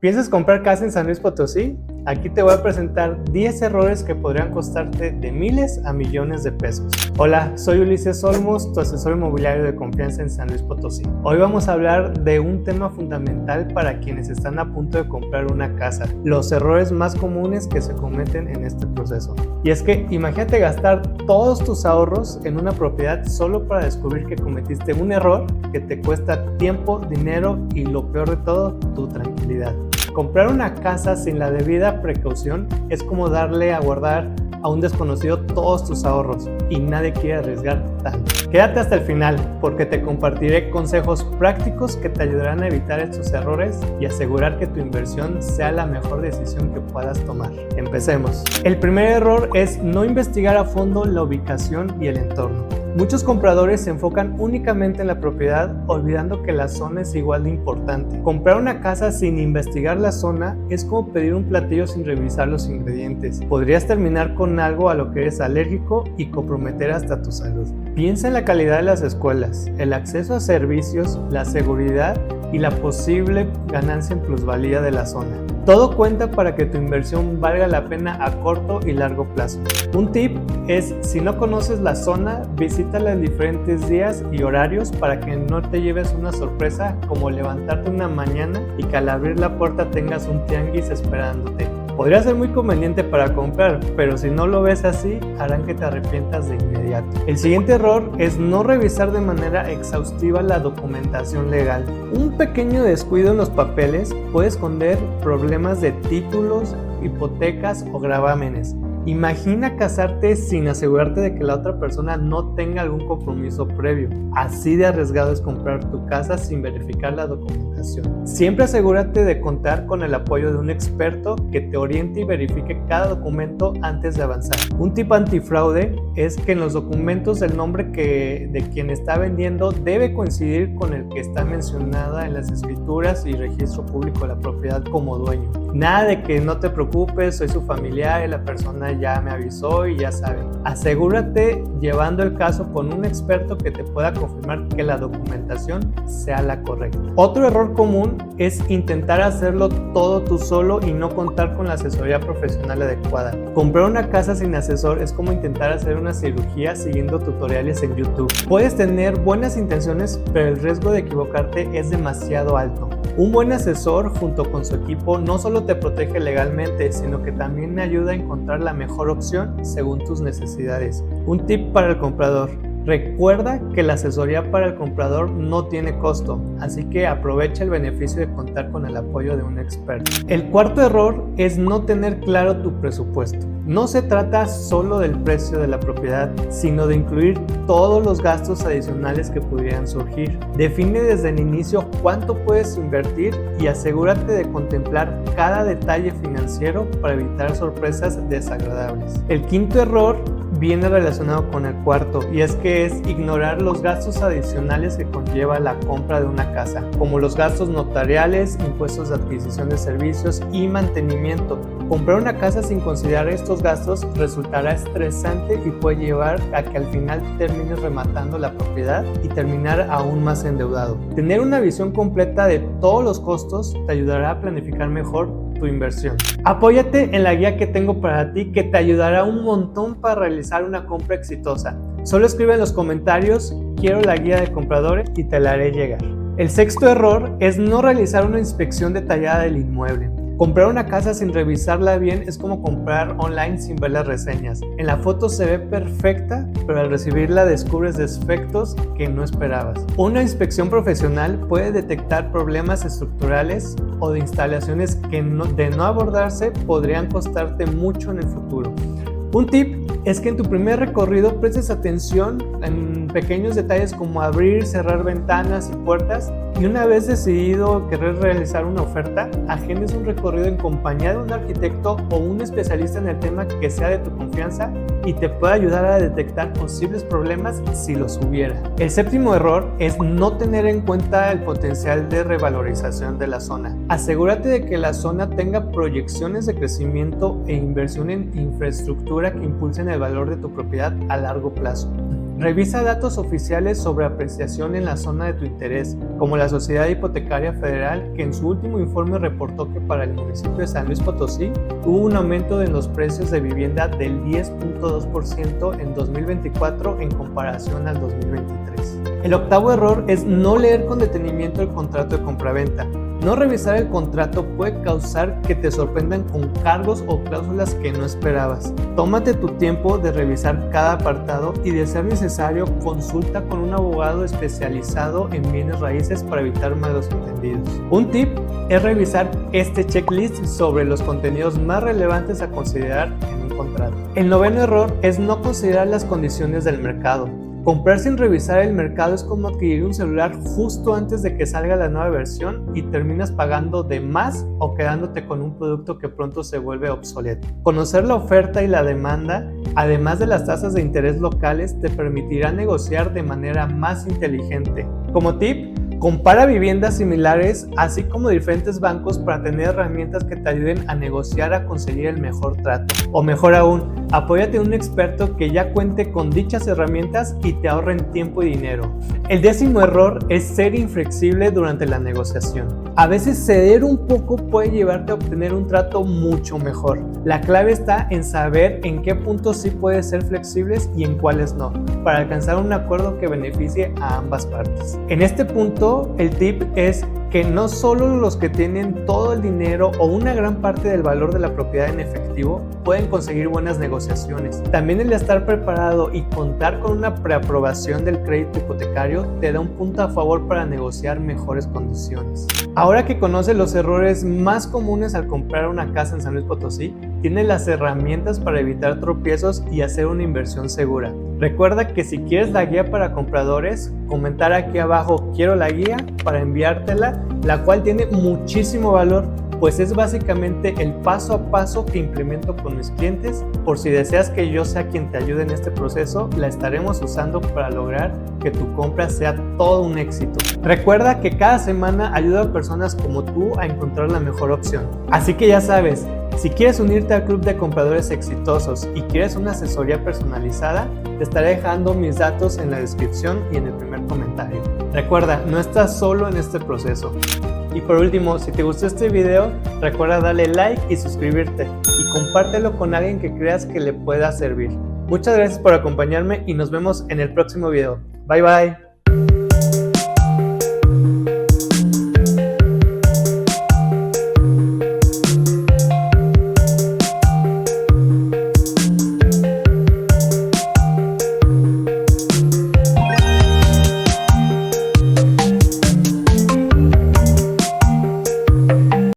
¿Piensas comprar casa en San Luis Potosí? Aquí te voy a presentar 10 errores que podrían costarte de miles a millones de pesos. Hola, soy Ulises Olmos, tu asesor inmobiliario de confianza en San Luis Potosí. Hoy vamos a hablar de un tema fundamental para quienes están a punto de comprar una casa, los errores más comunes que se cometen en este proceso. Y es que imagínate gastar todos tus ahorros en una propiedad solo para descubrir que cometiste un error que te cuesta tiempo, dinero y lo peor de todo, tu tranquilidad. Comprar una casa sin la debida precaución es como darle a guardar a un desconocido todos tus ahorros y nadie quiere arriesgar tanto. Quédate hasta el final porque te compartiré consejos prácticos que te ayudarán a evitar estos errores y asegurar que tu inversión sea la mejor decisión que puedas tomar. Empecemos. El primer error es no investigar a fondo la ubicación y el entorno. Muchos compradores se enfocan únicamente en la propiedad, olvidando que la zona es igual de importante. Comprar una casa sin investigar la zona es como pedir un platillo sin revisar los ingredientes. Podrías terminar con algo a lo que eres alérgico y comprometer hasta tu salud. Piensa en la calidad de las escuelas, el acceso a servicios, la seguridad y la posible ganancia en plusvalía de la zona. Todo cuenta para que tu inversión valga la pena a corto y largo plazo. Un tip es, si no conoces la zona, visítala en diferentes días y horarios para que no te lleves una sorpresa como levantarte una mañana y que al abrir la puerta tengas un tianguis esperándote. Podría ser muy conveniente para comprar, pero si no lo ves así, harán que te arrepientas de inmediato. El siguiente error es no revisar de manera exhaustiva la documentación legal. Un pequeño descuido en los papeles puede esconder problemas de títulos, hipotecas o gravámenes. Imagina casarte sin asegurarte de que la otra persona no tenga algún compromiso previo. Así de arriesgado es comprar tu casa sin verificar la documentación. Siempre asegúrate de contar con el apoyo de un experto que te oriente y verifique cada documento antes de avanzar. Un tip antifraude es que en los documentos el nombre de quien está vendiendo debe coincidir con el que está mencionada en las escrituras y registro público de la propiedad como dueño. Nada de que no te preocupes, soy su familiar y la persona ya me avisó y ya saben. Asegúrate llevando el caso con un experto que te pueda confirmar que la documentación sea la correcta. Otro error común es intentar hacerlo todo tú solo y no contar con la asesoría profesional adecuada. Comprar una casa sin asesor es como intentar hacer una cirugía siguiendo tutoriales en YouTube. Puedes tener buenas intenciones, pero el riesgo de equivocarte es demasiado alto. Un buen asesor junto con su equipo no solo te protege legalmente, sino que también ayuda a encontrar la mejor opción según tus necesidades. Un tip para el comprador: recuerda que la asesoría para el comprador no tiene costo, así que aprovecha el beneficio de contar con el apoyo de un experto. El cuarto error es no tener claro tu presupuesto. No se trata solo del precio de la propiedad, sino de incluir todos los gastos adicionales que pudieran surgir. Define desde el inicio cuánto puedes invertir y asegúrate de contemplar cada detalle financiero para evitar sorpresas desagradables. El quinto error viene relacionado con el cuarto y es que es ignorar los gastos adicionales que conlleva la compra de una casa, como los gastos notariales, impuestos de adquisición de servicios y mantenimiento. Comprar una casa sin considerar estos gastos resultará estresante y puede llevar a que al final termines rematando la propiedad y terminar aún más endeudado. Tener una visión completa de todos los costos te ayudará a planificar mejor tu inversión. Apóyate en la guía que tengo para ti que te ayudará un montón para realizar una compra exitosa. Solo escribe en los comentarios "quiero la guía de compradores" y te la haré llegar. El sexto error es no realizar una inspección detallada del inmueble. Comprar una casa sin revisarla bien es como comprar online sin ver las reseñas. En la foto se ve perfecta, pero al recibirla descubres defectos que no esperabas. Una inspección profesional puede detectar problemas estructurales o de instalaciones que de no abordarse podrían costarte mucho en el futuro. Un tip es que en tu primer recorrido prestes atención en pequeños detalles como abrir, cerrar ventanas y puertas, y una vez decidido querer realizar una oferta, agendes un recorrido en compañía de un arquitecto o un especialista en el tema que sea de tu confianza y te pueda ayudar a detectar posibles problemas si los hubiera. El séptimo error es no tener en cuenta el potencial de revalorización de la zona. Asegúrate de que la zona tenga proyecciones de crecimiento e inversión en infraestructura que impulsen el valor de tu propiedad a largo plazo. Revisa datos oficiales sobre apreciación en la zona de tu interés, como la Sociedad Hipotecaria Federal, que en su último informe reportó que para el municipio de San Luis Potosí hubo un aumento en los precios de vivienda del 10.2% en 2024 en comparación al 2023. El octavo error es no leer con detenimiento el contrato de compraventa. No revisar el contrato puede causar que te sorprendan con cargos o cláusulas que no esperabas. Tómate tu tiempo de revisar cada apartado y, de ser necesario, consulta con un abogado especializado en bienes raíces para evitar malos entendidos. Un tip es revisar este checklist sobre los contenidos más relevantes a considerar en un contrato. El noveno error es no considerar las condiciones del mercado. Comprar sin revisar el mercado es como adquirir un celular justo antes de que salga la nueva versión y terminas pagando de más o quedándote con un producto que pronto se vuelve obsoleto. Conocer la oferta y la demanda, además de las tasas de interés locales, te permitirá negociar de manera más inteligente. Como tip, compara viviendas similares, así como diferentes bancos, para tener herramientas que te ayuden a negociar a conseguir el mejor trato. O mejor aún, apóyate en un experto que ya cuente con dichas herramientas y te ahorren tiempo y dinero. El décimo error es ser inflexible durante la negociación. A veces ceder un poco puede llevarte a obtener un trato mucho mejor. La clave está en saber en qué puntos sí puedes ser flexibles y en cuáles no, para alcanzar un acuerdo que beneficie a ambas partes. En este punto, el tip es que no solo los que tienen todo el dinero o una gran parte del valor de la propiedad en efectivo pueden conseguir buenas negociaciones. También el estar preparado y contar con una preaprobación del crédito hipotecario te da un punto a favor para negociar mejores condiciones. Ahora que conoces los errores más comunes al comprar una casa en San Luis Potosí, tienes las herramientas para evitar tropiezos y hacer una inversión segura. Recuerda que si quieres la guía para compradores, comentar aquí abajo "quiero la guía" para enviártela, la cual tiene muchísimo valor, pues es básicamente el paso a paso que implemento con mis clientes. Por si deseas que yo sea quien te ayude en este proceso, la estaremos usando para lograr que tu compra sea todo un éxito. Recuerda que cada semana ayudo a personas como tú a encontrar la mejor opción. Así que ya sabes, si quieres unirte al club de compradores exitosos y quieres una asesoría personalizada, te estaré dejando mis datos en la descripción y en el primer comentario. Recuerda, no estás solo en este proceso. Y por último, si te gustó este video, recuerda darle like y suscribirte, y compártelo con alguien que creas que le pueda servir. Muchas gracias por acompañarme y nos vemos en el próximo video. Bye bye.